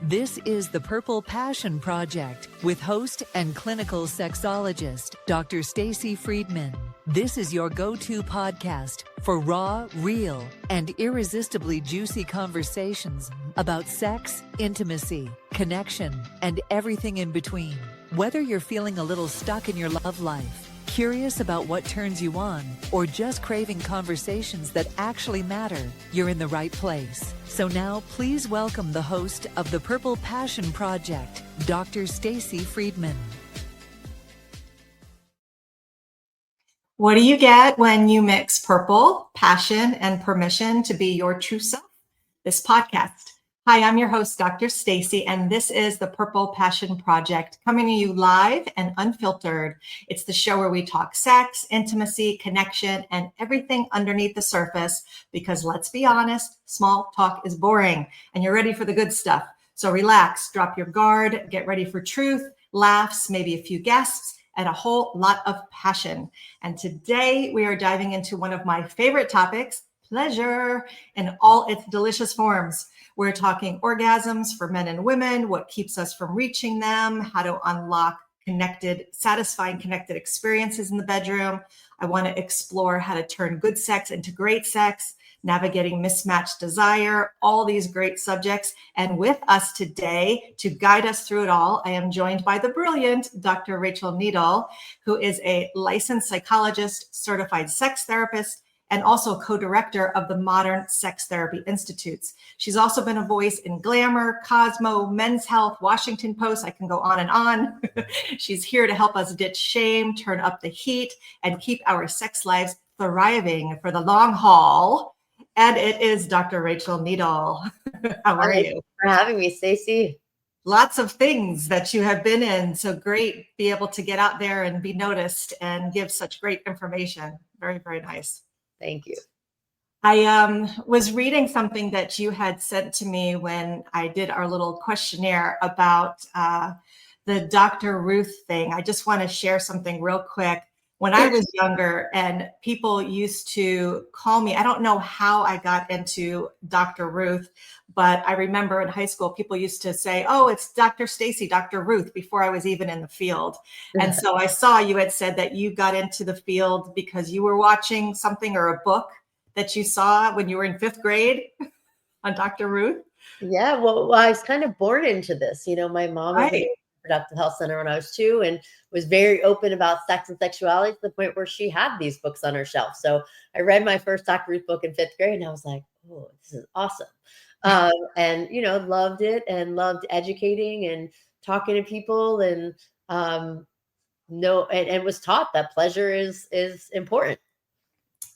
This is the Purple Passion Project with host and clinical sexologist, Dr. Stacy Friedman. This is your go-to podcast for raw, real, and irresistibly juicy conversations about sex, intimacy, connection, and everything in between. Whether you're feeling a little stuck in your love life, curious about what turns you on, or just craving conversations that actually matter, you're in the right place. So now, please welcome the host of the Purple Passion Project, Dr. Stacy Friedman. What do you get when you mix purple, passion, and permission to be your true self? This podcast. Hi, I'm your host, Dr. Stacy, and this is the Purple Passion Project, coming to you live and unfiltered. It's the show where we talk sex, intimacy, connection, and everything underneath the surface, because let's be honest, small talk is boring, and you're ready for the good stuff. So relax, drop your guard, get ready for truth, laughs, maybe a few guests, and a whole lot of passion. And today we are diving into one of my favorite topics, pleasure in all its delicious forms. We're talking orgasms for men and women, what keeps us from reaching them, how to unlock satisfying connected experiences in the bedroom. I want to explore how to turn good sex into great sex, navigating mismatched desire, all these great subjects. And with us today to guide us through it all, I am joined by the brilliant Dr. Rachel Needle, who is a licensed psychologist, certified sex therapist, and also co-director of the Modern Sex Therapy Institutes. She's also been a voice in Glamour, Cosmo, Men's Health, Washington Post. I can go on and on. She's here to help us ditch shame, turn up the heat, and keep our sex lives thriving for the long haul. And it is Dr. Rachel Needle. How are you? Thanks for having me, Stacy. Lots of things that you have been in. So great, be able to get out there and be noticed and give such great information. Very, very nice. Thank you. I was reading something that you had sent to me when I did our little questionnaire about the Dr. Ruth thing. I just want to share something real quick. When I was younger and people used to call me, I don't know how I got into Dr. Ruth, but I remember in high school, people used to say, oh, it's Dr. Stacy, Dr. Ruth, before I was even in the field. And so I saw you had said that you got into the field because you were watching something or a book that you saw when you were in 5th grade on Dr. Ruth. Yeah, well, I was kind of born into this. You know, my mom was in a reproductive health center when I was 2 and was very open about sex and sexuality to the point where she had these books on her shelf. So I read my first Dr. Ruth book in 5th grade and I was like, oh, this is awesome. And, you know, loved it and loved educating and talking to people and and was taught that pleasure is important.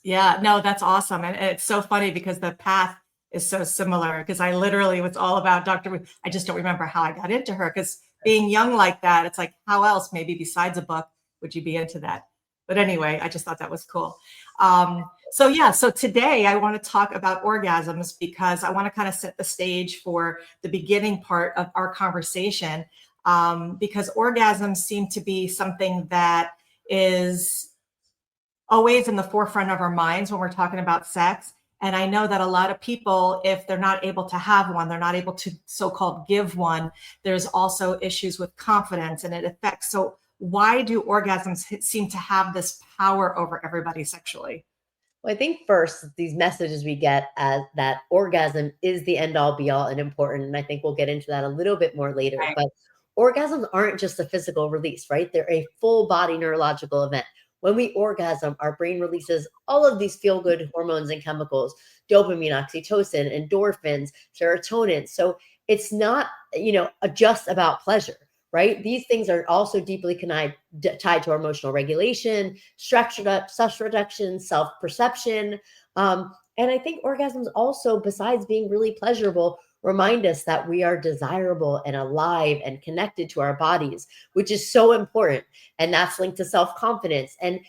Yeah, no, that's awesome. And it's so funny because the path is so similar because I literally was all about Dr. Ruth. I just don't remember how I got into her because being young like that, it's like, how else maybe besides a book would you be into that? But anyway, I just thought that was cool. So today I want to talk about orgasms because I want to kind of set the stage for the beginning part of our conversation because orgasms seem to be something that is always in the forefront of our minds when we're talking about sex. And I know that a lot of people, if they're not able to have one, they're not able to so-called give one, there's also issues with confidence and it affects. So why do orgasms seem to have this power over everybody sexually? Well, I think first, these messages we get as that orgasm is the end all be all and important. And I think we'll get into that a little bit more later. Right. But orgasms aren't just a physical release, right? They're a full body neurological event. When we orgasm, our brain releases all of these feel-good hormones and chemicals, dopamine, oxytocin, endorphins, serotonin. So it's not, just about pleasure, right? These things are also deeply tied to our emotional regulation, stress reduction, self-perception. And I think orgasms also, besides being really pleasurable, remind us that we are desirable and alive and connected to our bodies, which is so important. And that's linked to self-confidence. And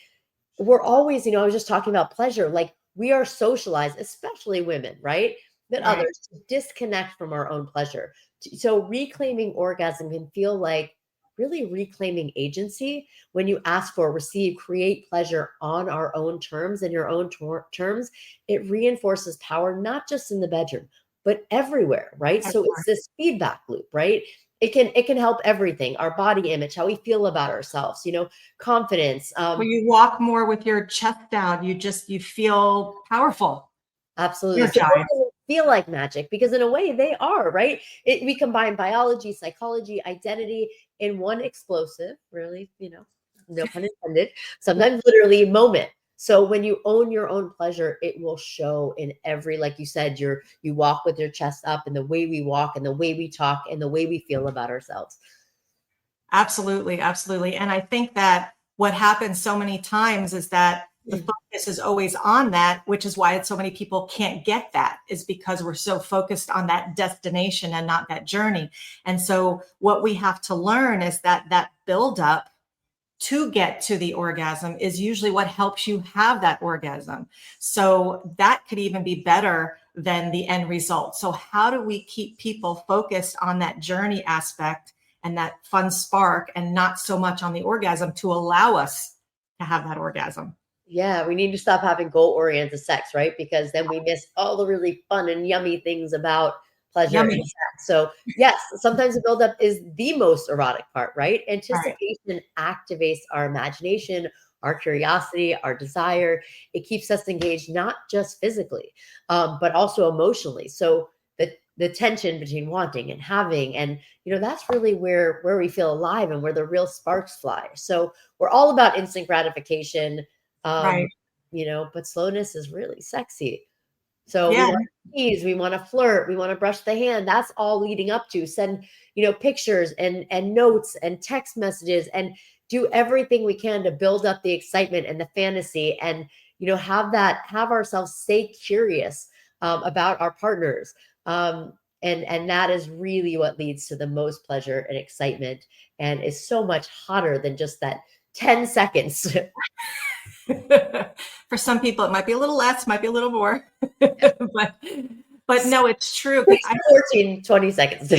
we're always, I was just talking about pleasure, like we are socialized, especially women, right? That Right. Others to disconnect from our own pleasure. So reclaiming orgasm can feel like really reclaiming agency when you ask for, receive, create pleasure on our own terms and your own terms. It reinforces power, not just in the bedroom, but everywhere, right? So Everywhere. it's this feedback loop, right? It can help everything, our body image, how we feel about ourselves, confidence. When you walk more with your chest down, you feel powerful. Absolutely. So Energized. orgasms feel like magic because in a way they are, right? We combine biology, psychology, identity in one explosive, really, no pun intended, sometimes literally moment. So when you own your own pleasure, it will show in every, like you said, you walk with your chest up, and the way we walk and the way we talk and the way we feel about ourselves. Absolutely, absolutely. And I think that what happens so many times is that the focus is always on that, which is why so many people can't get that, is because we're so focused on that destination and not that journey. And so what we have to learn is that buildup to get to the orgasm is usually what helps you have that orgasm. So that could even be better than the end result. So how do we keep people focused on that journey aspect and that fun spark, and not so much on the orgasm to allow us to have that orgasm? Yeah, we need to stop having goal-oriented sex, right? Because then we miss all the really fun and yummy things about pleasure Yummy. and sex. So yes, sometimes the buildup is the most erotic part, right? Right. Anticipation activates our imagination, our curiosity, our desire. It keeps us engaged, not just physically, but also emotionally. So the tension between wanting and having, and that's really where we feel alive and where the real sparks fly. So we're all about instant gratification. Right. But slowness is really sexy. So we Yeah. want to tease, we want to flirt, we want to brush the hand. That's all leading up to send, pictures and notes and text messages, and do everything we can to build up the excitement and the fantasy, and have ourselves stay curious about our partners. And that is really what leads to the most pleasure and excitement, and is so much hotter than just that 10 seconds. For some people, it might be a little less, might be a little more, but no, it's true. 14, 20 seconds.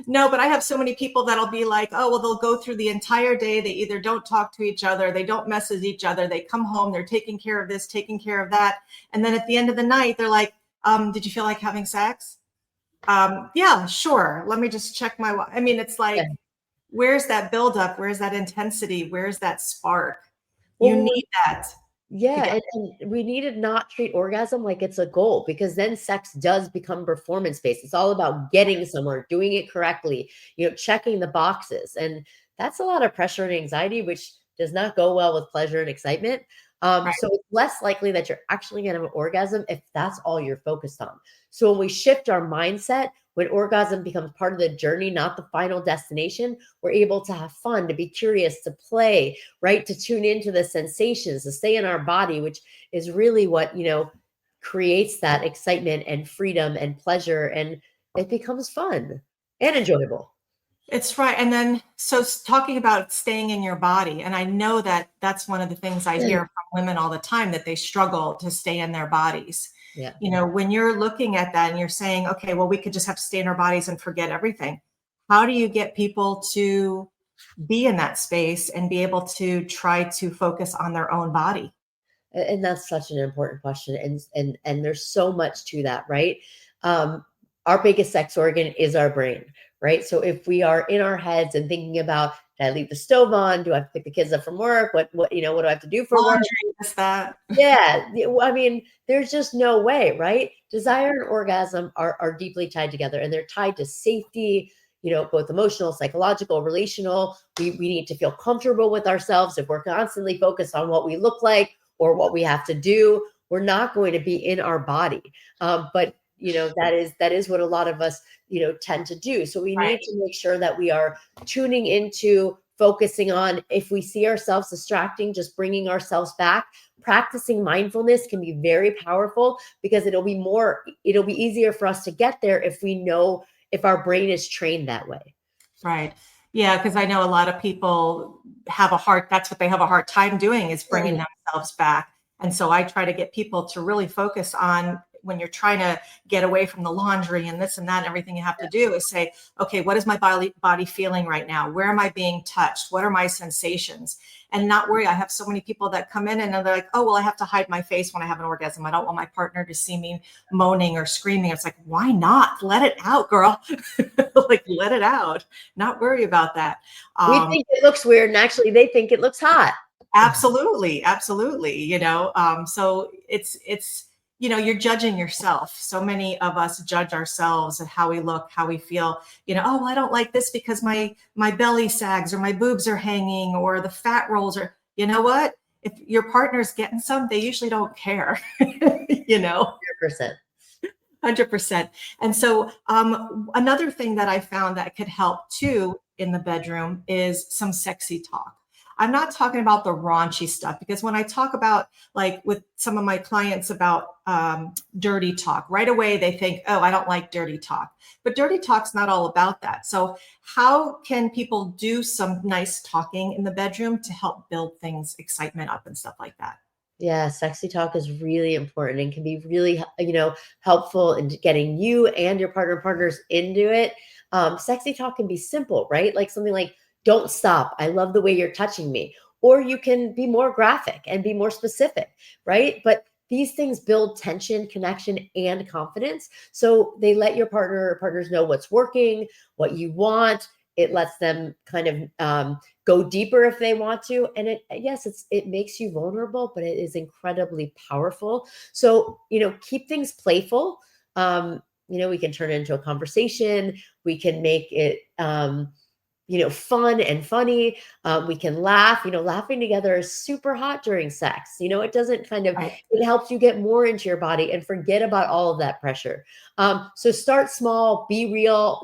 No, but I have so many people that'll be like, oh, well, they'll go through the entire day. They either don't talk to each other, they don't message each other. They come home, they're taking care of this, taking care of that. And then at the end of the night, they're like, did you feel like having sex? Yeah, sure. Let me just check I mean, it's like, Yeah. where's that buildup? Where's that intensity? Where's that spark? You Well, need that. yeah, and we need to not treat orgasm like it's a goal, because then sex does become performance based. It's all about getting somewhere, doing it correctly, checking the boxes. And that's a lot of pressure and anxiety, which does not go well with pleasure and excitement. Right. So it's less likely that you're actually going to have an orgasm if that's all you're focused on. So when we shift our mindset, when orgasm becomes part of the journey, not the final destination, we're able to have fun, to be curious, to play, right? To tune into the sensations, to stay in our body, which is really what, creates that excitement and freedom and pleasure. And it becomes fun and enjoyable. It's right. And then, so talking about staying in your body, and I know that that's one of the things I hear from women all the time, that they struggle to stay in their bodies. Yeah. When you're looking at that and you're saying, okay, well, we could just have to stay in our bodies and forget everything. How do you get people to be in that space and be able to try to focus on their own body? And that's such an important question. And there's so much to that, right? Our biggest sex organ is our brain, right? So if we are in our heads and thinking about, did I leave the stove on? Do I have to pick the kids up from work? What do I have to do for work? Is that? Yeah. I mean, there's just no way, right? Desire and orgasm are deeply tied together, and they're tied to safety, both emotional, psychological, relational. We need to feel comfortable with ourselves. If we're constantly focused on what we look like or what we have to do, we're not going to be in our body. But that is what a lot of us, tend to do. So we need to make sure that we are tuning into, focusing on, if we see ourselves distracting, just bringing ourselves back. Practicing mindfulness can be very powerful, because it'll be easier for us to get there if we know, if our brain is trained that way. Right. Yeah. Because I know a lot of people that's what they have a hard time doing, is bringing themselves back. And so I try to get people to really focus on, when you're trying to get away from the laundry and this and that and everything you have to do, is say, okay, what is my body feeling right now? Where am I being touched? What are my sensations? And not worry. I have so many people that come in and they're like, oh, well, I have to hide my face when I have an orgasm. I don't want my partner to see me moaning or screaming. It's like, why not? Let it out, girl. Like, let it out. Not worry about that. We think it looks weird, and actually they think it looks hot. Absolutely. Absolutely. So it's, you're judging yourself. So many of us judge ourselves and how we look, how we feel, oh, well, I don't like this because my belly sags or my boobs are hanging or the fat rolls are, you know what? If your partner's getting some, they usually don't care, 100%. 100%. And so another thing that I found that could help too in the bedroom is some sexy talk. I'm not talking about the raunchy stuff, because when I talk about, like with some of my clients about dirty talk, right away they think, oh, I don't like dirty talk. But dirty talk's not all about that. So how can people do some nice talking in the bedroom to help build things, excitement up and stuff like that? Yeah, sexy talk is really important and can be really, helpful in getting you and your partners into it. Sexy talk can be simple, right? Like something like, don't stop. I love the way you're touching me. Or you can be more graphic and be more specific, right? But these things build tension, connection, and confidence. So they let your partner or partners know what's working, what you want. It lets them kind of go deeper if they want to. And it makes you vulnerable, but it is incredibly powerful. So, keep things playful. We can turn it into a conversation. We can make it, fun and funny. We can laugh. Laughing together is super hot during sex. It doesn't it helps you get more into your body and forget about all of that pressure. So start small, be real,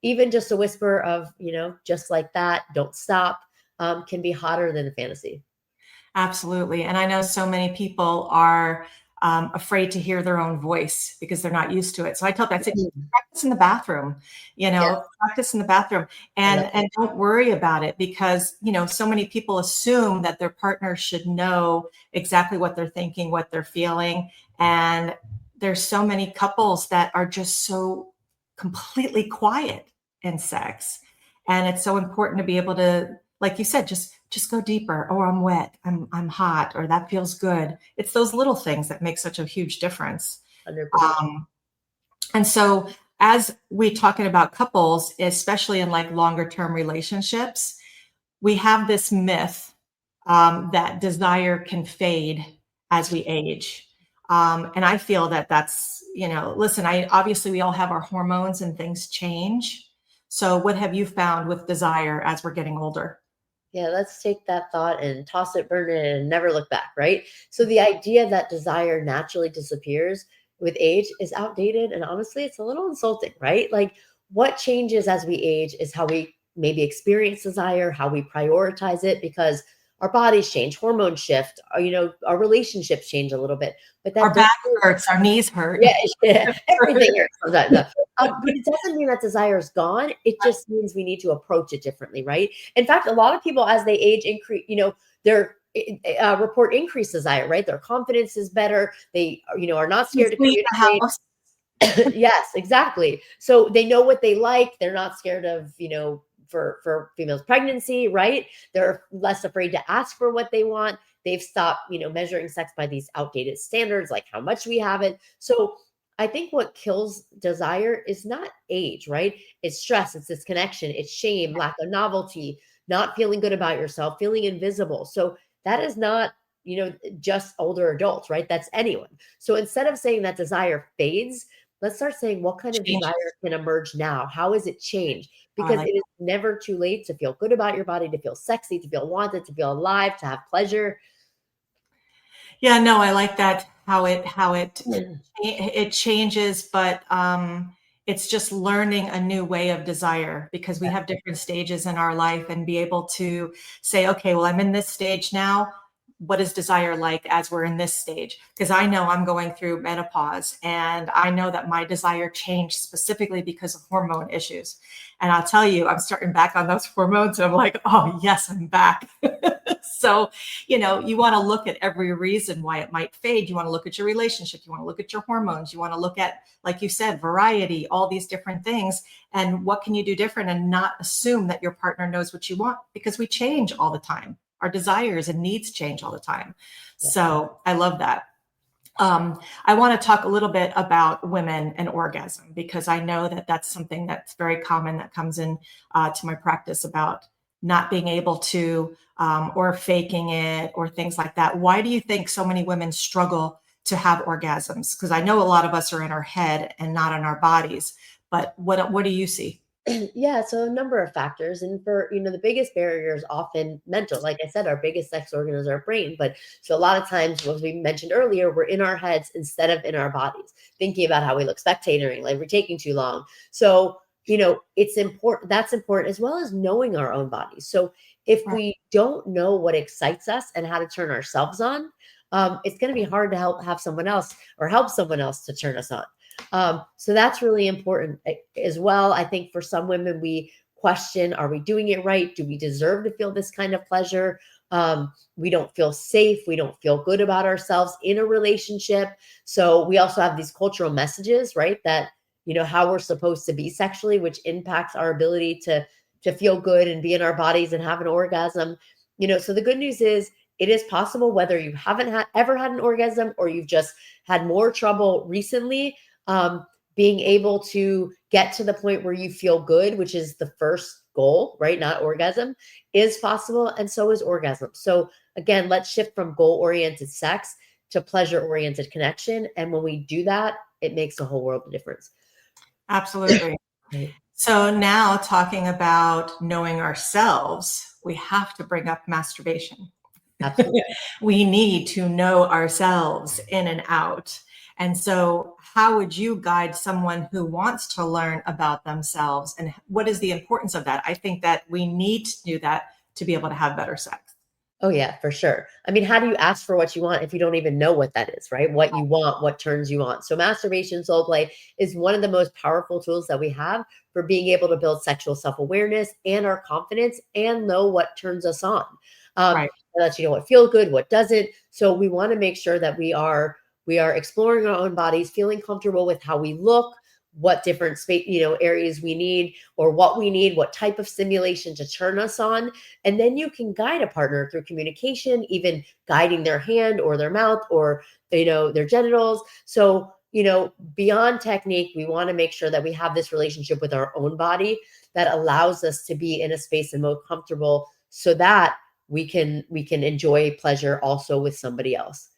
even just a whisper of, just like that, don't stop, can be hotter than the fantasy. Absolutely. And I know so many people are afraid to hear their own voice because they're not used to it. So I tell them, I say, practice in the bathroom, practice in the bathroom, and don't worry about it, because, so many people assume that their partner should know exactly what they're thinking, what they're feeling. And there's so many couples that are just so completely quiet in sex. And it's so important to be able to, like you said, just go deeper. Oh, I'm wet. I'm hot, or that feels good. It's those little things that make such a huge difference. 100%. And so as we're talking about couples, especially in like longer term relationships, we have this myth that desire can fade as we age. And I feel that that's, listen, obviously we all have our hormones and things change. So what have you found with desire as we're getting older? Yeah, let's take that thought and toss it, burn it, and never look back, right? So the idea that desire naturally disappears with age is outdated. And honestly, it's a little insulting, right? Like, what changes as we age is how we maybe experience desire, how we prioritize it, because our bodies change, hormones shift, our relationships change a little bit. But that Our back hurts, our knees hurt. Yeah, everything hurts sometimes. No. But it doesn't mean that desire is gone. It just means we need to approach it differently, right? In fact, a lot of people, as they age, increase, their report increased desire, right? Their confidence is better. They, are not scared to communicate. Yes, exactly. So they know what they like. They're not scared of, for females' pregnancy, right? They're less afraid to ask for what they want. They've stopped, measuring sex by these outdated standards, like how much we have it. So I think what kills desire is not age, right? It's stress, it's disconnection, it's shame, lack of novelty, not feeling good about yourself, feeling invisible. So that is not, just older adults, right? That's anyone. So instead of saying that desire fades, let's start saying, what kind of desire can emerge now? How is it changed? Because it is never too late to feel good about your body, to feel sexy, to feel wanted, to feel alive, to have pleasure. Yeah, no, I like that, how it changes, but it's just learning a new way of desire, because we have different stages in our life, and be able to say, okay, well, I'm in this stage now. what is desire like as we're in this stage? Because I know I'm going through menopause, and I know that my desire changed specifically because of hormone issues. And I'll tell you, I'm starting back on those hormones, and I'm like, oh yes, I'm back. So, you want to look at every reason why it might fade. You want to look at your relationship. You want to look at your hormones. You want to look at, like you said, variety, all these different things. And what can you do different, and not assume that your partner knows what you want, because we change all the time. Our desires and needs change all the time. So I love that. I want to talk a little bit about women and orgasm, because I know that that's something that's very common that comes in to my practice, about not being able to, or faking it, or things like that. Why do you think so many women struggle to have orgasms? Because I know a lot of us are in our head and not in our bodies, but what do you see? Yeah, so a number of factors. And for, the biggest barrier is often mental. Like I said, our biggest sex organ is our brain. But so a lot of times, as we mentioned earlier, we're in our heads instead of in our bodies, thinking about how we look, spectating, like we're taking too long. So, it's important. That's important, as well as knowing our own bodies. So if we don't know what excites us and how to turn ourselves on, it's going to be hard to help someone else to turn us on. So that's really important as well. I think for some women, we question, are we doing it right? Do we deserve to feel this kind of pleasure? We don't feel safe. We don't feel good about ourselves in a relationship. So we also have these cultural messages, right? That, how we're supposed to be sexually, which impacts our ability to feel good and be in our bodies and have an orgasm. So the good news is, it is possible, whether you haven't ever had an orgasm, or you've just had more trouble recently, being able to get to the point where you feel good, which is the first goal, right? Not orgasm, is possible. And so is orgasm. So again, let's shift from goal-oriented sex to pleasure-oriented connection. And when we do that, it makes a whole world of difference. Absolutely. So now, talking about knowing ourselves, we have to bring up masturbation. Absolutely. We need to know ourselves in and out. And so how would you guide someone who wants to learn about themselves, and what is the importance of that? I think that we need to do that to be able to have better sex. Oh yeah, for sure. I mean, how do you ask for what you want if you don't even know what that is, right? What you want, what turns you on. So masturbation, soul play is one of the most powerful tools that we have for being able to build sexual self-awareness and our confidence, and know what turns us on. Right. That lets you know what feels good, what doesn't. So we want to make sure that we are exploring our own bodies, feeling comfortable with how we look, what different space, areas we need, or what we need, what type of stimulation to turn us on. And then you can guide a partner through communication, even guiding their hand or their mouth, or, their genitals. So, beyond technique, we want to make sure that we have this relationship with our own body that allows us to be in a space and more comfortable, so that we can enjoy pleasure also with somebody else.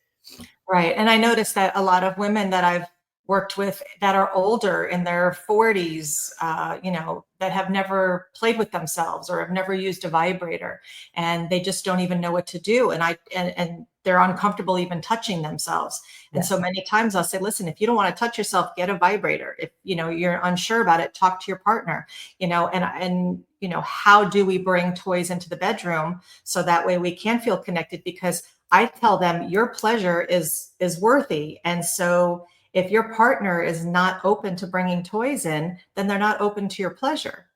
Right. And I noticed that a lot of women that I've worked with that are older, in their 40s, that have never played with themselves or have never used a vibrator, and they just don't even know what to do. And they're uncomfortable even touching themselves. And Yes. so many times I'll say, listen, if you don't want to touch yourself, get a vibrator. If, you're unsure about it, talk to your partner, and how do we bring toys into the bedroom so that way we can feel connected? Because I tell them your pleasure is worthy. And so if your partner is not open to bringing toys in, then they're not open to your pleasure.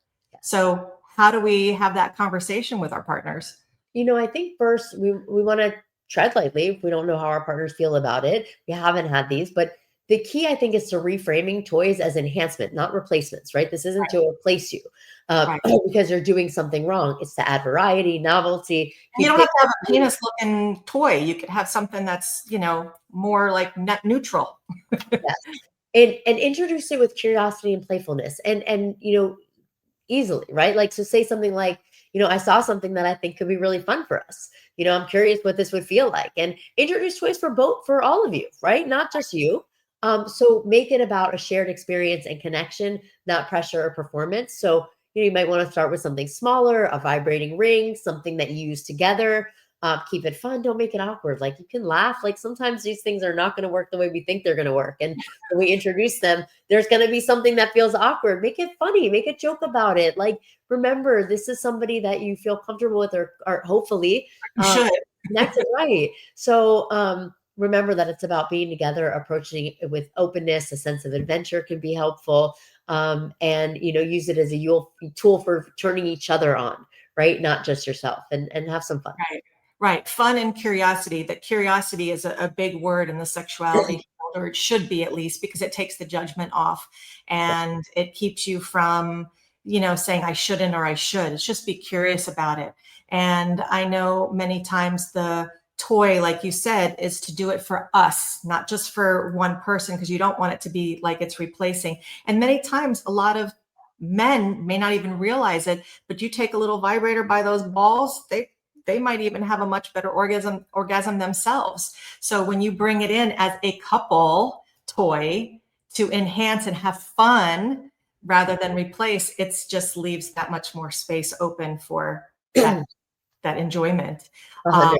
So how do we have that conversation with our partners? I think first we want to tread lightly. If we don't know how our partners feel about it, we haven't had these, but the key, I think, is to reframing toys as enhancement, not replacements, right? This isn't to replace you Right. because you're doing something wrong. It's to add variety, novelty. You don't have to have a penis looking toy. You could have something that's, more like net neutral. Yes. And introduce it with curiosity and playfulness, and easily, right? Like, so say something like, I saw something that I think could be really fun for us. I'm curious what this would feel like, and introduce toys for all of you, right? Not just you. So make it about a shared experience and connection, not pressure or performance. So, you might want to start with something smaller, a vibrating ring, something that you use together. Keep it fun. Don't make it awkward. Like, you can laugh. Like, sometimes these things are not going to work the way we think they're going to work. And when we introduce them, there's going to be something that feels awkward. Make it funny. Make a joke about it. Like, remember, this is somebody that you feel comfortable with, or hopefully. You should. connected, right. So remember that it's about being together, approaching it with openness. A sense of adventure can be helpful. And use it as a tool for turning each other on, right? Not just yourself, and have some fun. Right. Right. Fun and curiosity. That curiosity is a big word in the sexuality field, or it should be at least, because it takes the judgment off and it keeps you from, saying I shouldn't or I should. It's just be curious about it. And I know many times the toy, like you said, is to do it for us, not just for one person, because you don't want it to be like it's replacing. And many times a lot of men may not even realize it, but you take a little vibrator by those balls, they might even have a much better orgasm themselves. So when you bring it in as a couple toy to enhance and have fun rather than replace, it just leaves that much more space open for that enjoyment. 100%.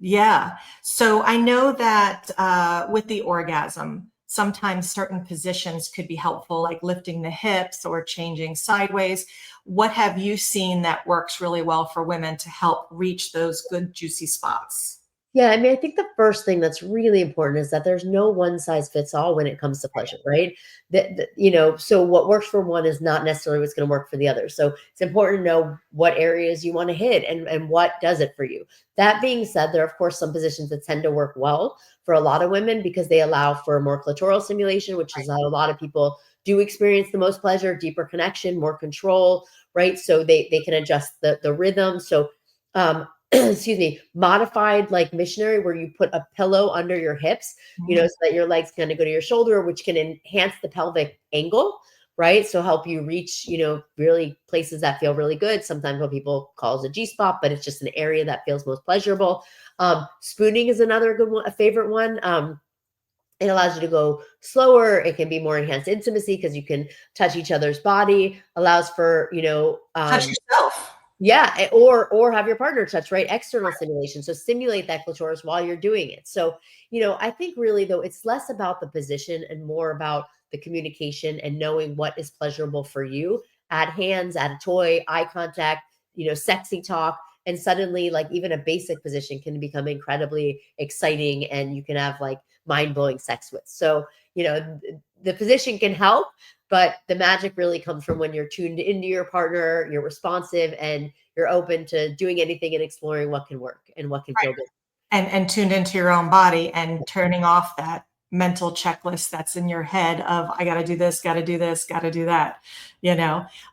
Yeah. So I know that with the orgasm, sometimes certain positions could be helpful, like lifting the hips or changing sideways. What have you seen that works really well for women to help reach those good, juicy spots? Yeah, I mean, I think the first thing that's really important is that there's no one size fits all when it comes to pleasure, right? So what works for one is not necessarily what's going to work for the other. So it's important to know what areas you want to hit and what does it for you. That being said, there are, of course, some positions that tend to work well for a lot of women because they allow for more clitoral stimulation, which is how a lot of people do experience the most pleasure, deeper connection, more control, right? So they can adjust the rhythm. So, excuse me, modified like missionary, where you put a pillow under your hips, so that your legs kind of go to your shoulder, which can enhance the pelvic angle, right? So help you reach, really places that feel really good. Sometimes what people call a G spot, but it's just an area that feels most pleasurable. Spooning is another good one, a favorite one. It allows you to go slower. It can be more enhanced intimacy because you can touch each other's body, allows for, Touch yourself. yeah, or have your partner touch, right? External stimulation. So stimulate that clitoris while you're doing it. So, I think really though, it's less about the position and more about the communication and knowing what is pleasurable for you. Add hands, add a toy, eye contact, sexy talk. And suddenly, like even a basic position can become incredibly exciting and you can have like mind-blowing sex with. So, the position can help, but the magic really comes from when you're tuned into your partner, you're responsive, and you're open to doing anything and exploring what can work and what can feel good. And tuned into your own body and turning off that mental checklist that's in your head of I got to do this, got to do this, got to do that.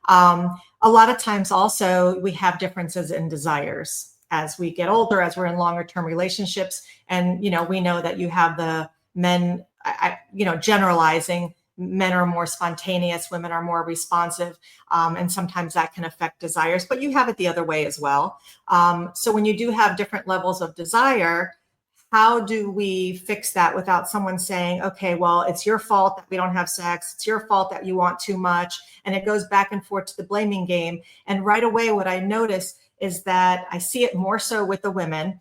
A lot of times also we have differences in desires as we get older, as we're in longer term relationships, and we know that you have the men. Generalizing, men are more spontaneous, women are more responsive, and sometimes that can affect desires, but you have it the other way as well. So when you do have different levels of desire, how do we fix that without someone saying, okay, well, it's your fault that we don't have sex, it's your fault that you want too much, and it goes back and forth to the blaming game. And right away, what I notice is that I see it more so with the women.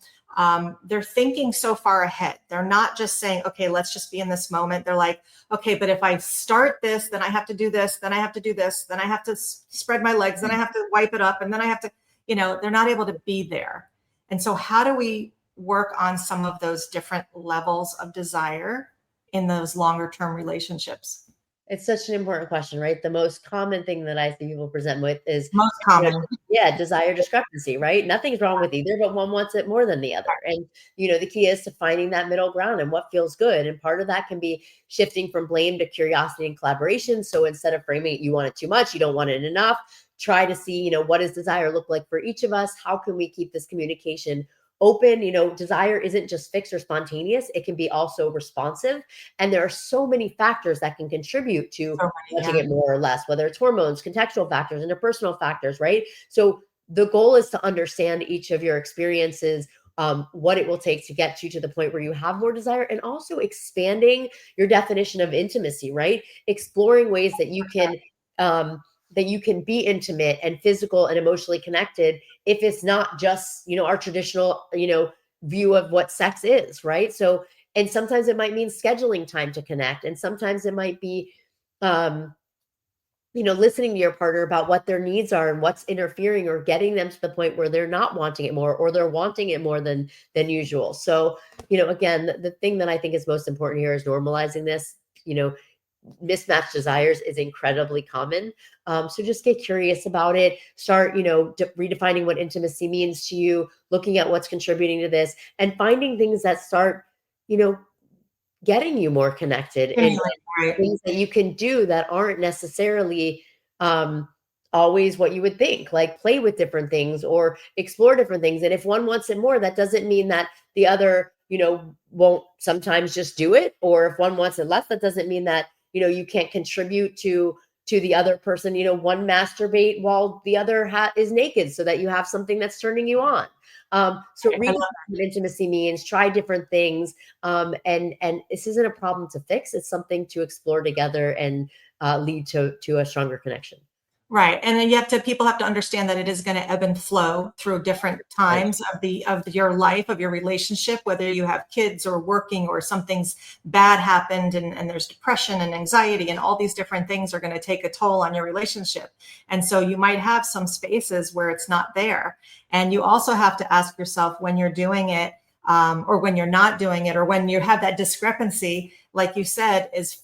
They're thinking so far ahead. They're not just saying, okay, let's just be in this moment. They're like, okay, but if I start this, then I have to do this, then I have to do this, then I have to spread my legs, then I have to wipe it up, and then I have to, they're not able to be there. And so how do we work on some of those different levels of desire in those longer term relationships? It's such an important question, right? The most common thing that I see people present with is, Most common. desire discrepancy, right? Nothing's wrong with either, but one wants it more than the other. And, the key is to finding that middle ground and what feels good. And part of that can be shifting from blame to curiosity and collaboration. So instead of framing it, you want it too much, you don't want it enough, try to see, what does desire look like for each of us? How can we keep this communication open? Desire isn't just fixed or spontaneous. It can be also responsive. And there are so many factors that can contribute to watching it more or less, whether it's hormones, contextual factors, interpersonal factors, right? So the goal is to understand each of your experiences, what it will take to get you to the point where you have more desire, and also expanding your definition of intimacy, right? Exploring ways that you can be intimate and physical and emotionally connected if it's not just, our traditional, view of what sex is, right? So, and sometimes it might mean scheduling time to connect. And sometimes it might be, listening to your partner about what their needs are and what's interfering, or getting them to the point where they're not wanting it more, or they're wanting it more than usual. So, again, the thing that I think is most important here is normalizing this. Mismatched desires is incredibly common. So just get curious about it. Start, redefining what intimacy means to you, looking at what's contributing to this, and finding things that start, getting you more connected, and Right. things that you can do that aren't necessarily um, always what you would think, like play with different things or explore different things. And if one wants it more, that doesn't mean that the other, won't sometimes just do it. Or if one wants it less, that doesn't mean that, you can't contribute to the other person. One masturbate while the other is naked, so that you have something that's turning you on. So read what intimacy means, try different things. And this isn't a problem to fix. It's something to explore together and lead to a stronger connection. Right. And then people have to understand that it is going to ebb and flow through different times of your life, of your relationship, whether you have kids or working or something's bad happened, and there's depression and anxiety, and all these different things are going to take a toll on your relationship. And so you might have some spaces where it's not there. And you also have to ask yourself, when you're doing it, or when you're not doing it, or when you have that discrepancy, like you said, is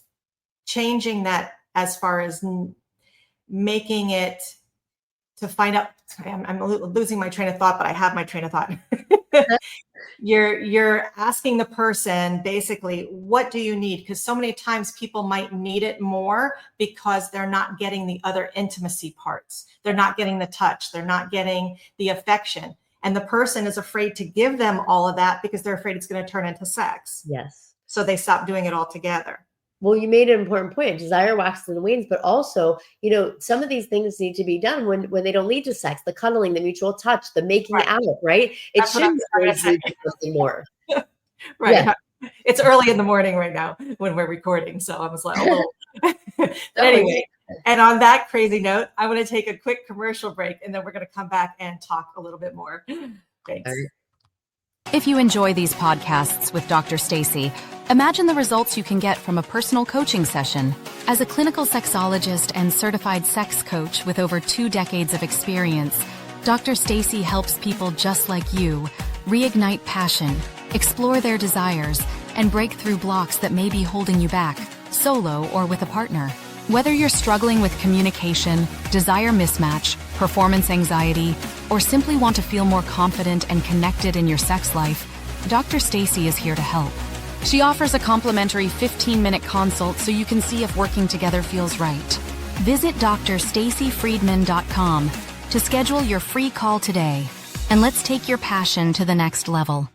changing that as far as making it to find out. I'm losing my train of thought, but I have my train of thought. You're asking the person basically, what do you need? Because so many times people might need it more because they're not getting the other intimacy parts. They're not getting the touch. They're not getting the affection. And the person is afraid to give them all of that because they're afraid it's going to turn into sex. Yes. So they stop doing it altogether. Well, you made an important point. Desire waxes and wanes, but also, some of these things need to be done when they don't lead to sex. The cuddling, the mutual touch, the making out, right? It shouldn't lead to something more. Right. Yeah. It's early in the morning right now when we're recording, so I was like, but anyway. And on that crazy note, I want to take a quick commercial break, and then we're going to come back and talk a little bit more. Thanks. If you enjoy these podcasts with Dr. Stacy, imagine the results you can get from a personal coaching session. As a clinical sexologist and certified sex coach with over 2 decades of experience, Dr. Stacy helps people just like you reignite passion, explore their desires, and break through blocks that may be holding you back, solo or with a partner. Whether you're struggling with communication, desire mismatch, performance anxiety, or simply want to feel more confident and connected in your sex life, Dr. Stacy is here to help. She offers a complimentary 15-minute consult so you can see if working together feels right. Visit drstacyfriedman.com to schedule your free call today, and let's take your passion to the next level.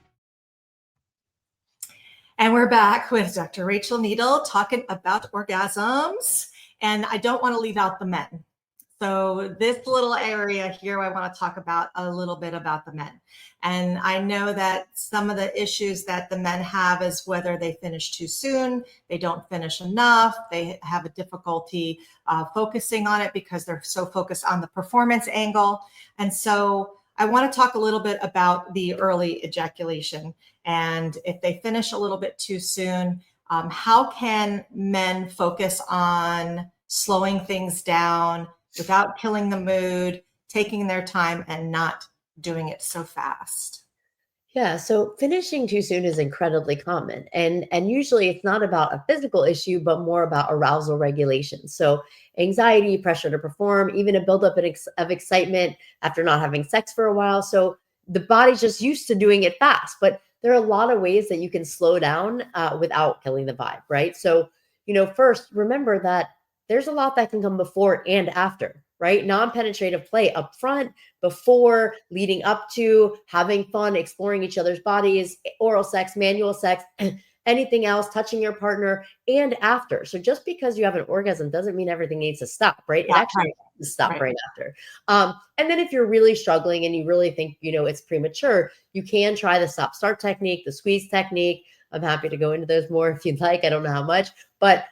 And we're back with Dr. Rachel Needle talking about orgasms. And I don't want to leave out the men. So this little area here, I want to talk about a little bit about the men. And I know that some of the issues that the men have is whether they finish too soon, they don't finish enough, they have a difficulty focusing on it because they're so focused on the performance angle. And so I want to talk a little bit about the early ejaculation. And if they finish a little bit too soon, how can men focus on slowing things down without killing the mood, taking their time and not doing it so fast? Yeah, so finishing too soon is incredibly common. And usually it's not about a physical issue, but more about arousal regulation. So anxiety, pressure to perform, even a buildup of excitement after not having sex for a while. So the body's just used to doing it fast. But there are a lot of ways that you can slow down without killing the vibe, right? So, first, remember that there's a lot that can come before and after, right? Non-penetrative play up front, before, leading up to, having fun, exploring each other's bodies, oral sex, manual sex, anything else, touching your partner, and after. So just because you have an orgasm doesn't mean everything needs to stop, right? It actually needs to stop right after. And then if you're really struggling and you really think, it's premature, you can try the stop-start technique, the squeeze technique. I'm happy to go into those more if you'd like. I don't know how much, but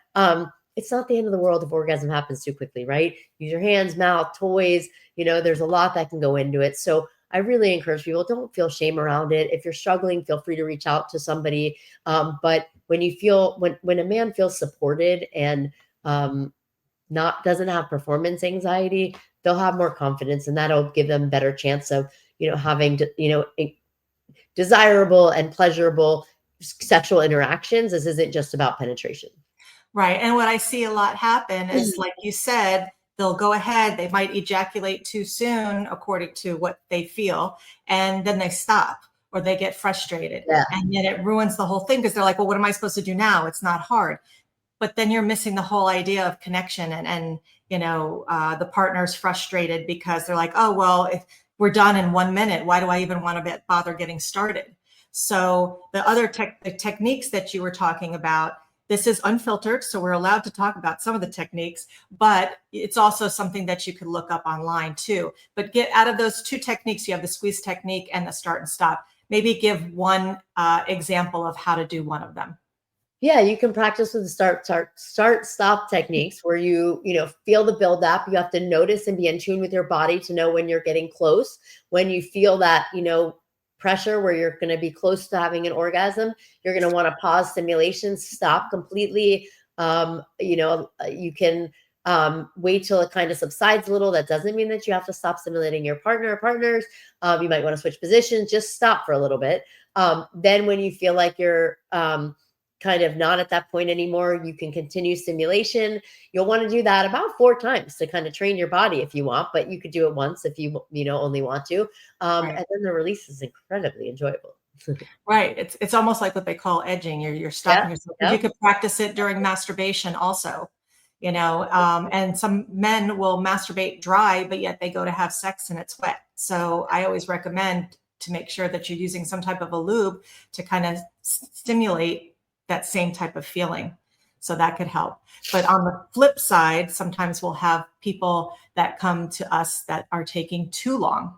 it's not the end of the world if orgasm happens too quickly, right? Use your hands, mouth, toys. There's a lot that can go into it. So I really encourage people, don't feel shame around it. If you're struggling, feel free to reach out to somebody. But when you feel, when a man feels supported and doesn't have performance anxiety, they'll have more confidence, and that'll give them a better chance of, having, desirable and pleasurable sexual interactions. This isn't just about penetration. Right. And what I see a lot happen is, like you said, they'll go ahead, they might ejaculate too soon according to what they feel, and then they stop or they get frustrated. Yeah. And then it ruins the whole thing because they're like, well, what am I supposed to do now? It's not hard. But then you're missing the whole idea of connection, and the partner's frustrated because they're like, oh, well, if we're done in 1 minute, why do I even want to bother getting started? So the other the techniques that you were talking about, this is unfiltered, so we're allowed to talk about some of the techniques, but it's also something that you could look up online too. But get out of those two techniques, you have the squeeze technique and the start and stop. Maybe give one example of how to do one of them. Yeah, you can practice with the start, stop techniques where you feel the build up. You have to notice and be in tune with your body to know when you're getting close. When you feel that, pressure where you're going to be close to having an orgasm, you're going to want to pause stimulation, stop completely. You can wait till it kind of subsides a little. That doesn't mean that you have to stop stimulating your partner or partners. You might want to switch positions, just stop for a little bit. Then when you feel like you're kind of not at that point anymore, you can continue stimulation. You'll want to do that about 4 times to kind of train your body if you want, but you could do it once if you only want to. Right. And then the release is incredibly enjoyable. Right. It's almost like what they call edging. You're stopping yourself. Yeah. You could practice it during masturbation also, and some men will masturbate dry, but yet they go to have sex and it's wet. So I always recommend to make sure that you're using some type of a lube to kind of stimulate that same type of feeling. So that could help. But on the flip side, sometimes we'll have people that come to us that are taking too long.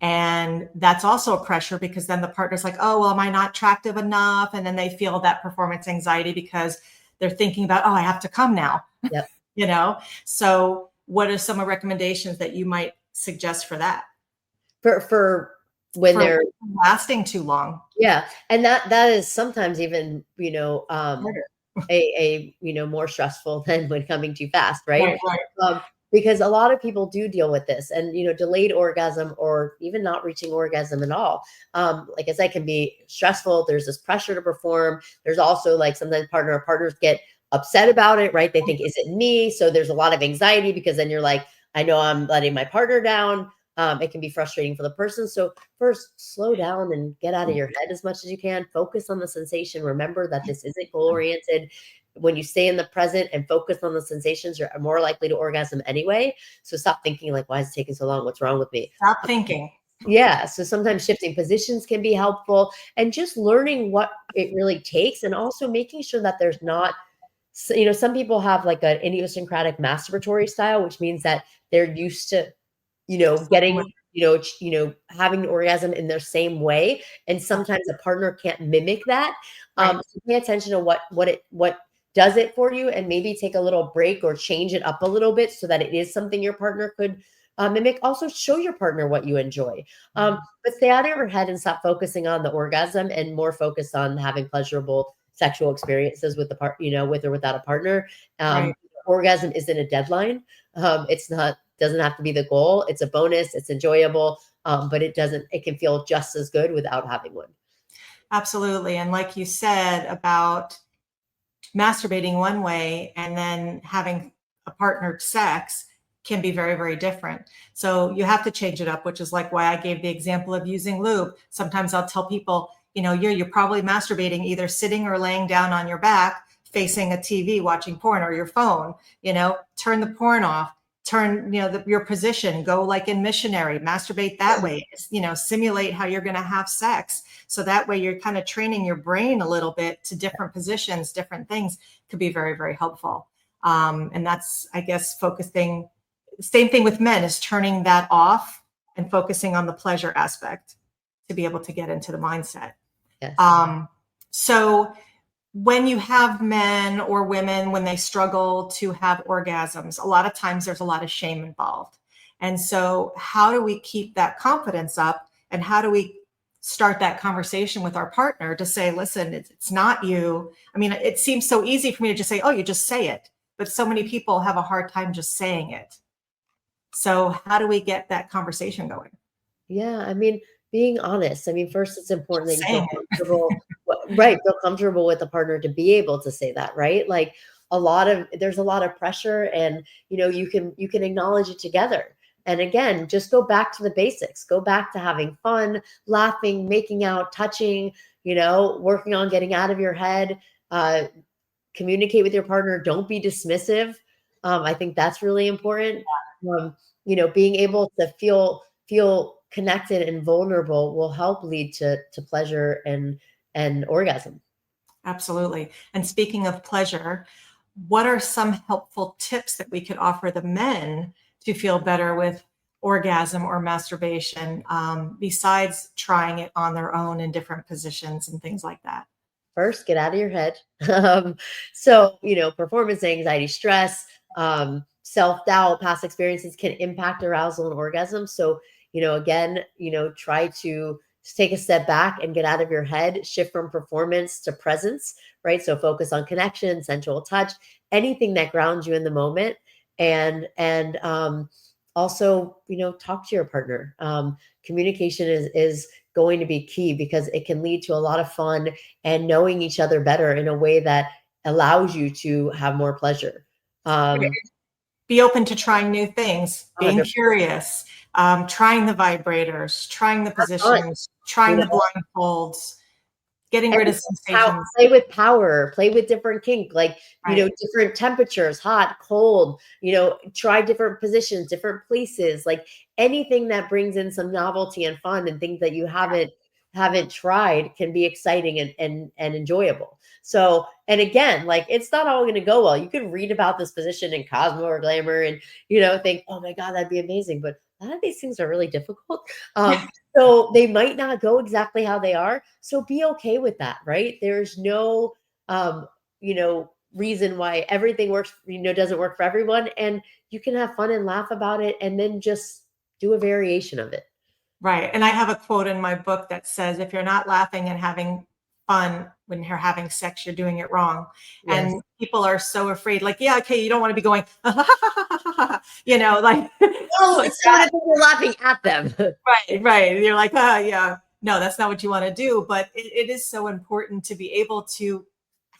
And that's also a pressure because then the partner's like, oh, well, am I not attractive enough? And then they feel that performance anxiety because they're thinking about, oh, I have to come now. Yep. So what are some recommendations that you might suggest for that? For when they're lasting too long. Yeah. And that is sometimes even, more stressful than when coming too fast. Right. Because a lot of people do deal with this and, delayed orgasm or even not reaching orgasm at all. Like I said, can be stressful. There's this pressure to perform. There's also like sometimes partners get upset about it, right? They think, is it me? So there's a lot of anxiety because then you're like, I know I'm letting my partner down. It can be frustrating for the person. So first, slow down and get out of your head as much as you can. Focus on the sensation. Remember that this isn't goal-oriented. When you stay in the present and focus on the sensations, you're more likely to orgasm anyway. So stop thinking like, why is it taking so long? What's wrong with me? Stop thinking. Yeah. So sometimes shifting positions can be helpful and just learning what it really takes and also making sure that there's not, some people have like an idiosyncratic masturbatory style, which means that they're used to getting, having an orgasm in their same way. And sometimes a partner can't mimic that. So pay attention to what does it for you and maybe take a little break or change it up a little bit so that it is something your partner could mimic. Also show your partner what you enjoy. But stay out of your head and stop focusing on the orgasm and more focus on having pleasurable sexual experiences with with or without a partner. Orgasm isn't a deadline. Doesn't have to be the goal. It's a bonus. It's enjoyable, but it can feel just as good without having one. Absolutely. And like you said about masturbating one way and then having a partnered sex can be very, very different. So you have to change it up, which is like why I gave the example of using lube. Sometimes I'll tell people, you're probably masturbating either sitting or laying down on your back, facing a TV, watching porn or your phone, turn the porn off. Turn, your position, go like in missionary, masturbate that way, simulate how you're going to have sex. So that way you're kind of training your brain a little bit to different positions, different things could be very, very helpful. And that's, I guess, focusing. Same thing with men is turning that off and focusing on the pleasure aspect to be able to get into the mindset. Yes. So when you have men or women, when they struggle to have orgasms, a lot of times there's a lot of shame involved. And so how do we keep that confidence up? And how do we start that conversation with our partner to say, listen, it's not you. I mean, it seems so easy for me to just say, oh, you just say it. but so many people have a hard time just saying it. So how do we get that conversation going? Yeah, I mean, being honest. I mean, first, it's important that you feel Saying it. comfortable, right? Feel comfortable with the partner to be able to say that, right? Like there's a lot of pressure, and you can acknowledge it together. And again, just go back to the basics. Go back to having fun, laughing, making out, touching. Working on getting out of your head. Communicate with your partner. Don't be dismissive. I think that's really important. Um, being able to feel connected and vulnerable will help lead to pleasure and orgasm. Absolutely. And speaking of pleasure, what are some helpful tips that we could offer the men to feel better with orgasm or masturbation, besides trying it on their own in different positions and things like that? First, get out of your head. So, performance anxiety, stress, self-doubt, past experiences can impact arousal and orgasm. So, again, try to take a step back and get out of your head, shift from performance to presence, right? So focus on connection, sensual touch, anything that grounds you in the moment. And also, talk to your partner. Communication is going to be key, because it can lead to a lot of fun and knowing each other better in a way that allows you to have more pleasure. Be open to trying new things, being 100%. curious, trying the vibrators, trying the positions, trying the blindfolds, getting rid of sensations. Play with power, play with different kink, like, Right. different temperatures, hot, cold, try different positions, different places, like anything that brings in some novelty and fun and things that you haven't tried can be exciting and enjoyable. So, and again, like, it's not all going to go well. You can read about this position in Cosmo or Glamour and, think, oh my God, that'd be amazing. But a lot of these things are really difficult. So they might not go exactly how they are. So be okay with that, right? There's no, reason why everything works, doesn't work for everyone. And you can have fun and laugh about it and then just do a variation of it. Right. And I have a quote in my book that says, if you're not laughing and having fun when you're having sex, you're doing it wrong. Yes. And people are so afraid, like, yeah, okay, you don't want to be going, like, oh, it's so many people laughing at them. right. You're like, yeah, no, that's not what you want to do. But it is so important to be able to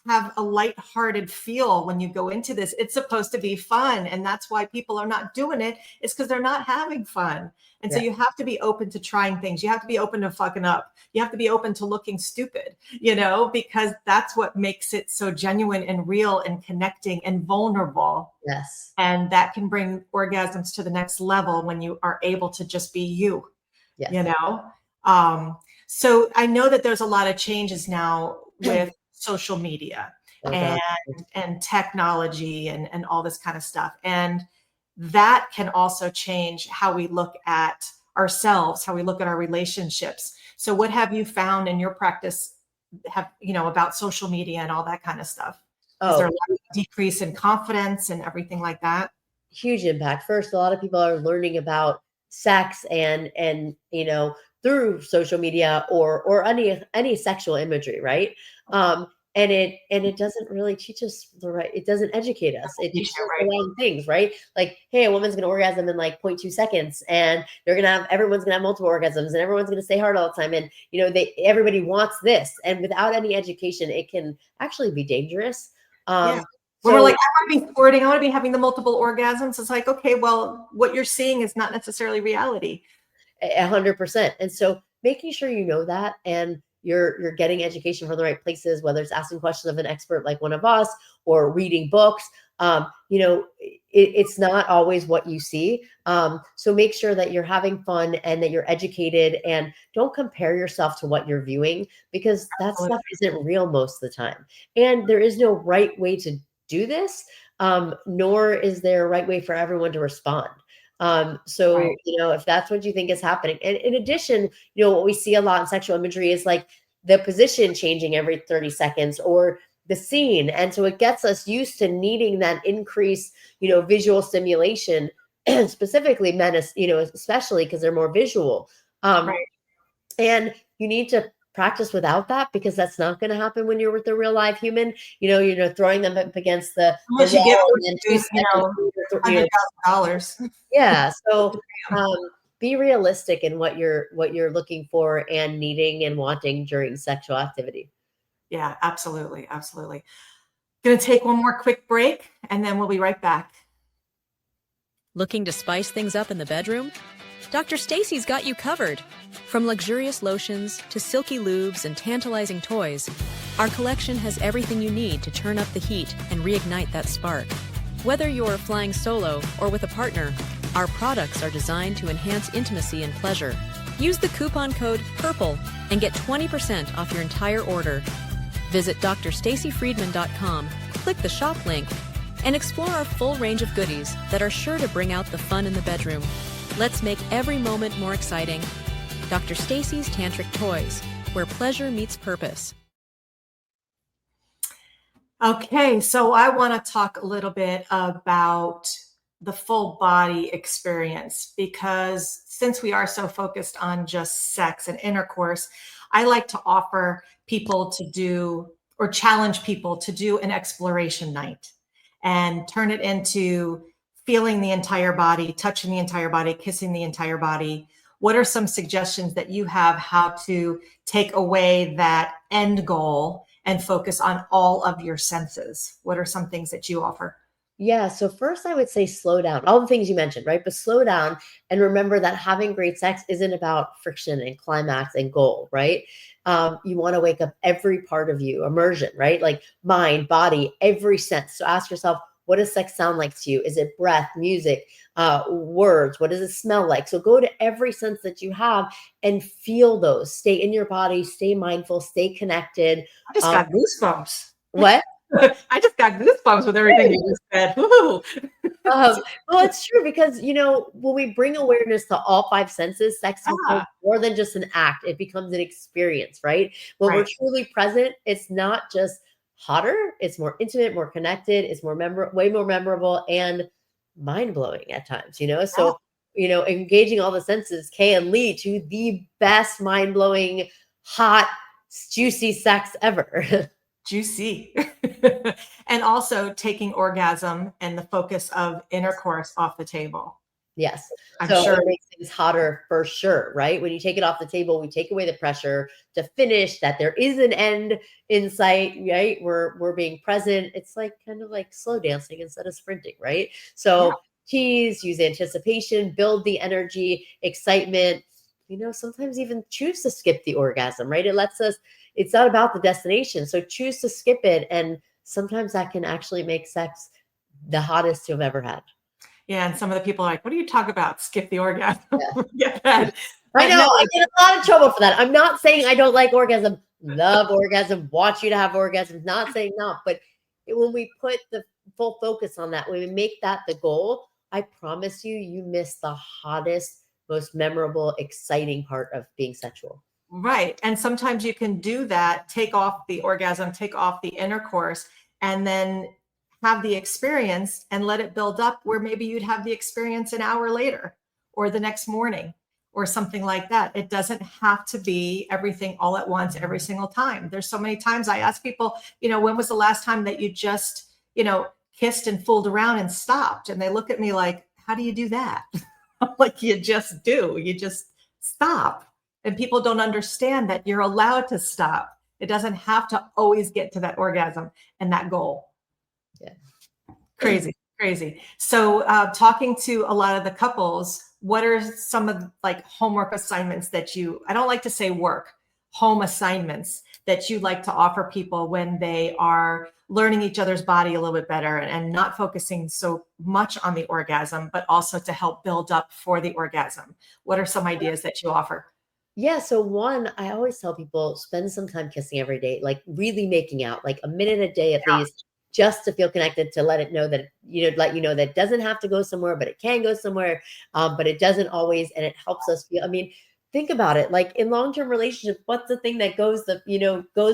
have a lighthearted feel when you go into this. It's supposed to be fun. And that's why people are not doing it. It's because they're not having fun. And so you have to be open to trying things. You have to be open to fucking up. You have to be open to looking stupid, because that's what makes it so genuine and real and connecting and vulnerable. Yes. And that can bring orgasms to the next level when you are able to just be you, Yes. So I know that there's a lot of changes now with social media and technology and all this kind of stuff. And that can also change how we look at ourselves, how we look at our relationships. So what have you found in your practice about social media and all that kind of stuff? Is there a decrease in confidence and everything like that? Huge impact. First, a lot of people are learning about sex and through social media or any sexual imagery, right? And it doesn't really teach us it doesn't educate us. It teaches us the wrong things, right? Like, hey, a woman's gonna orgasm in like 0.2 seconds, and everyone's gonna have multiple orgasms, and everyone's gonna stay hard all the time. And everybody wants this. And without any education, it can actually be dangerous. We're like, I want to be squirting, I want to be having the multiple orgasms. It's like, okay, well, what you're seeing is not necessarily reality. 100%. And so making sure you know that, and you're getting education from the right places, whether it's asking questions of an expert like one of us or reading books. It's not always what you see. So make sure that you're having fun and that you're educated, and don't compare yourself to what you're viewing, because that stuff isn't real most of the time. And there is no right way to do this, nor is there a right way for everyone to respond. If that's what you think is happening. And in addition, what we see a lot in sexual imagery is like the position changing every 30 seconds or the scene. And so it gets us used to needing that increased, visual stimulation, specifically men, especially because they're more visual. And you need to practice without that, because that's not going to happen when you're with a real live human. You're throwing them up against the Unless you give wall, them, and then 2 seconds later, $100,000. yeah. So be realistic in what you're looking for and needing and wanting during sexual activity. Yeah, absolutely. Absolutely. Going to take one more quick break and then we'll be right back. Looking to spice things up in the bedroom? Dr. Stacy's got you covered. From luxurious lotions to silky lubes and tantalizing toys, our collection has everything you need to turn up the heat and reignite that spark. Whether you're flying solo or with a partner, our products are designed to enhance intimacy and pleasure. Use the coupon code PURPLE and get 20% off your entire order. Visit drstacyfriedman.com, click the shop link, and explore our full range of goodies that are sure to bring out the fun in the bedroom. Let's make every moment more exciting. Dr. Stacy's Tantric Toys, where pleasure meets purpose. Okay, so I want to talk a little bit about the full body experience, because since we are so focused on just sex and intercourse, I like to offer people to do, or challenge people to do, an exploration night and turn it into feeling the entire body, touching the entire body, kissing the entire body. What are some suggestions that you have how to take away that end goal and focus on all of your senses? What are some things that you offer? Yeah. So first I would say slow down. All the things you mentioned, right? But slow down and remember that having great sex isn't about friction and climax and goal, right? You want to wake up every part of you, immersion, right? Like mind, body, every sense. So ask yourself, what does sex sound like to you? Is it breath, music, words? What does it smell like? So go to every sense that you have and feel those. Stay in your body, stay mindful, stay connected. I just got goosebumps. What? I just got goosebumps with everything you just said. Woo. Well, it's true because, when we bring awareness to all 5 senses, sex becomes more than just an act. It becomes an experience, right? When we're truly present, it's not just hotter, it's more intimate, more connected, it's way more memorable and mind-blowing at times, So, engaging all the senses can lead to the best mind-blowing, hot, juicy sex ever. Juicy. And also taking orgasm and the focus of intercourse off the table. Yes. I'm so sure it makes things hotter for sure, right? When you take it off the table, we take away the pressure to finish, that there is an end in sight, right? We're being present. It's like kind of like slow dancing instead of sprinting, right? So tease, use anticipation, build the energy, excitement, sometimes even choose to skip the orgasm, right? It's not about the destination. So choose to skip it. And sometimes that can actually make sex the hottest you've ever had. Yeah, and some of the people are like, what do you talk about? Skip the orgasm. Yeah. I know. I get a lot of trouble for that. I'm not saying I don't like orgasm. Love orgasm. Want you to have orgasms. Not saying not. But when we put the full focus on that, when we make that the goal, I promise you miss the hottest, most memorable, exciting part of being sexual. Right. And sometimes you can do that, take off the orgasm, take off the intercourse, and then have the experience and let it build up where maybe you'd have the experience an hour later or the next morning or something like that. It doesn't have to be everything all at once every single time. There's so many times I ask people, when was the last time that you just, kissed and fooled around and stopped? And they look at me like, how do you do that? Like, you just do. You just stop. And people don't understand that you're allowed to stop. It doesn't have to always get to that orgasm and that goal. Yeah. Crazy. So talking to a lot of the couples, what are some of homework assignments that I don't like to say work, home assignments that you like to offer people when they are learning each other's body a little bit better and not focusing so much on the orgasm, but also to help build up for the orgasm? What are some ideas that you offer? Yeah. So one, I always tell people, spend some time kissing every day, like really making out, like a minute a day at least, just to feel connected, to let it know that, let you know that it doesn't have to go somewhere, but it can go somewhere. But it doesn't always, and it helps us feel, think about it. Like in long-term relationships, what's the thing that goes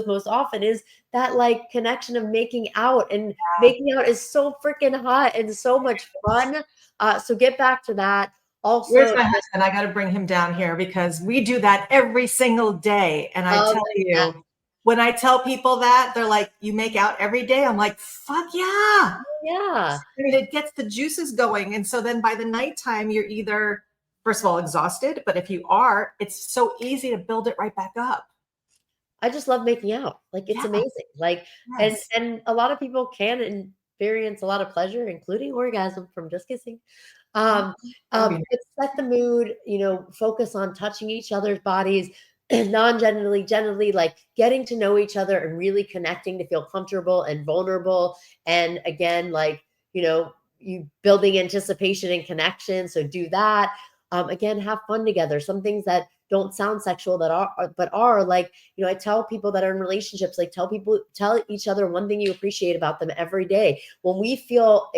most often is that connection of making out, and making out is so freaking hot and so much fun. So get back to that. Where's Also, my husband? I got to bring him down here because we do that every single day. And I oh, tell yeah. you, when I tell people that, they're like, you make out every day? I'm like, fuck yeah. Yeah. I mean, it gets the juices going. And so then by the nighttime, you're either, first of all, exhausted, but if you are, it's so easy to build it right back up. I just love making out. Like, it's Yeah. amazing. Like, Yes. and a lot of people can experience a lot of pleasure, including orgasm from just kissing. Um, That'd be but set the mood, focus on touching each other's bodies non-genitally, like getting to know each other and really connecting to feel comfortable and vulnerable. And again, like, you building anticipation and connection. So do that. Again, have fun together. Some things that don't sound sexual but are like, I tell people that are in relationships, like tell each other one thing you appreciate about them every day. When we feel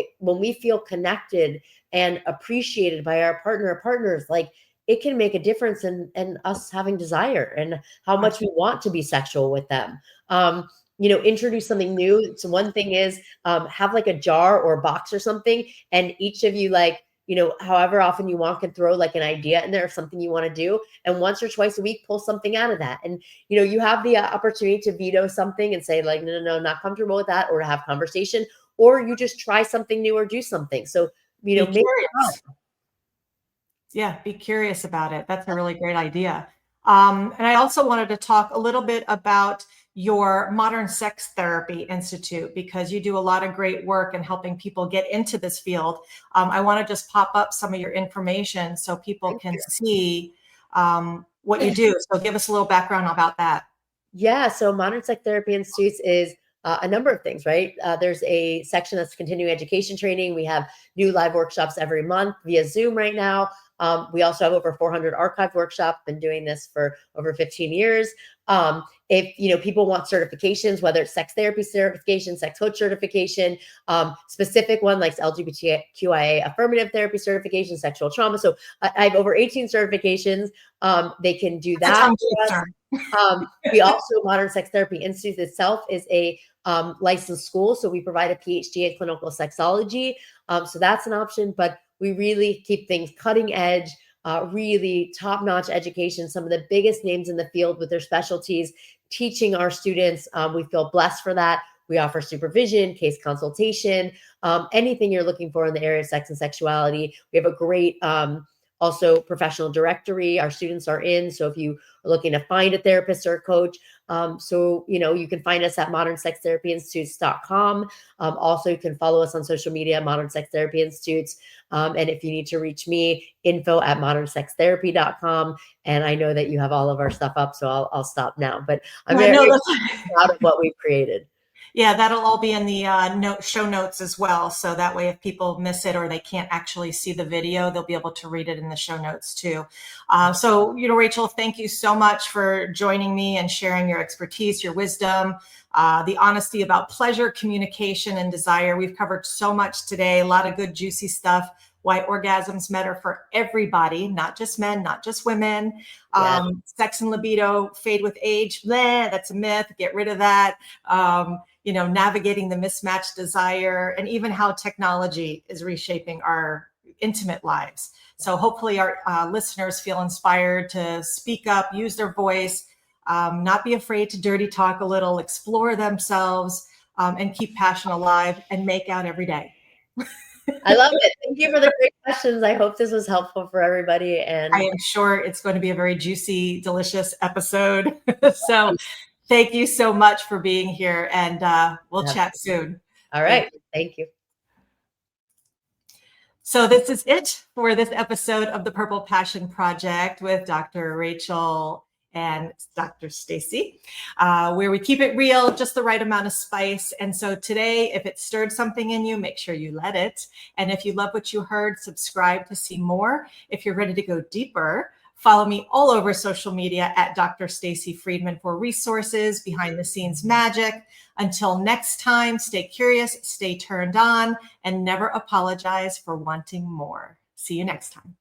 connected and appreciated by our partners, like it can make a difference in us having desire and how much we want to be sexual with them. Introduce something new. So one thing is have like a jar or a box or something, and each of you, like, however often you want, can throw like an idea in there of something you want to do. And once or twice a week, pull something out of that. And, you have the opportunity to veto something and say like, no, not comfortable with that, or to have conversation, or you just try something new or do something. So, be make curious. Yeah, be curious about it. That's a really great idea. And I also wanted to talk a little bit about your Modern Sex Therapy Institute, because you do a lot of great work in helping people get into this field. I want to just pop up some of your information so people can see what you do. So give us a little background about that. Yeah, so Modern Sex Therapy Institutes is a number of things, right? There's a section that's continuing education training. We have new live workshops every month via Zoom right now. We also have over 400 archived workshops, been doing this for over 15 years. If people want certifications, whether it's sex therapy certification, sex coach certification, specific one like LGBTQIA affirmative therapy certification, sexual trauma. So I have over 18 certifications. They can do that. We also, Modern Sex Therapy Institute itself is a licensed school. So we provide a PhD in clinical sexology. So that's an option, but we really keep things cutting edge, really top-notch education, some of the biggest names in the field with their specialties, teaching our students. We feel blessed for that. We offer supervision, case consultation, anything you're looking for in the area of sex and sexuality. We have a great also professional directory our students are in. So if you are looking to find a therapist or a coach, you can find us at modernsextherapyinstitutes.com. Also, you can follow us on social media, Modern Sex Therapy Institutes. And if you need to reach me, info@modernsextherapy.com. And I know that you have all of our stuff up, so I'll stop now. But I'm very proud of what we've created. Yeah, that'll all be in the show notes as well. So that way, if people miss it or they can't actually see the video, they'll be able to read it in the show notes too. So, Rachel, thank you so much for joining me and sharing your expertise, your wisdom, the honesty about pleasure, communication, and desire. We've covered so much today, a lot of good, juicy stuff. Why orgasms matter for everybody, not just men, not just women. Yeah. Sex and libido fade with age. Bleh, that's a myth. Get rid of that. Navigating the mismatched desire, and even how technology is reshaping our intimate lives. So hopefully our listeners feel inspired to speak up, use their voice, not be afraid to dirty talk a little, explore themselves, and keep passion alive and make out every day. I love it. Thank you for the great questions. I hope this was helpful for everybody. And I am sure it's going to be a very juicy, delicious episode. So thank you so much for being here, and we'll chat soon. All right. Thank you. So this is it for this episode of the Purple Passion Project with Dr. Rachel and Dr. Stacy, where we keep it real, just the right amount of spice. And so today, if it stirred something in you, make sure you let it. And if you love what you heard, subscribe to see more. If you're ready to go deeper, follow me all over social media at Dr. Stacy Friedman for resources, behind the scenes magic. Until next time, stay curious, stay turned on, and never apologize for wanting more. See you next time.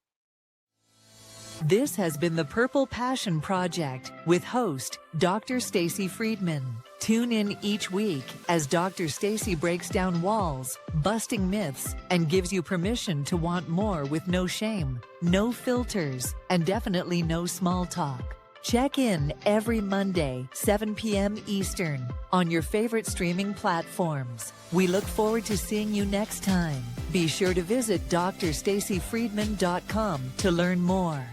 This has been the Purple Passion Project with host Dr. Stacy Friedman. Tune in each week as Dr. Stacy breaks down walls, busting myths, and gives you permission to want more with no shame, no filters, and definitely no small talk. Check in every Monday, 7 p.m. Eastern, on your favorite streaming platforms. We look forward to seeing you next time. Be sure to visit drstacyfriedman.com to learn more.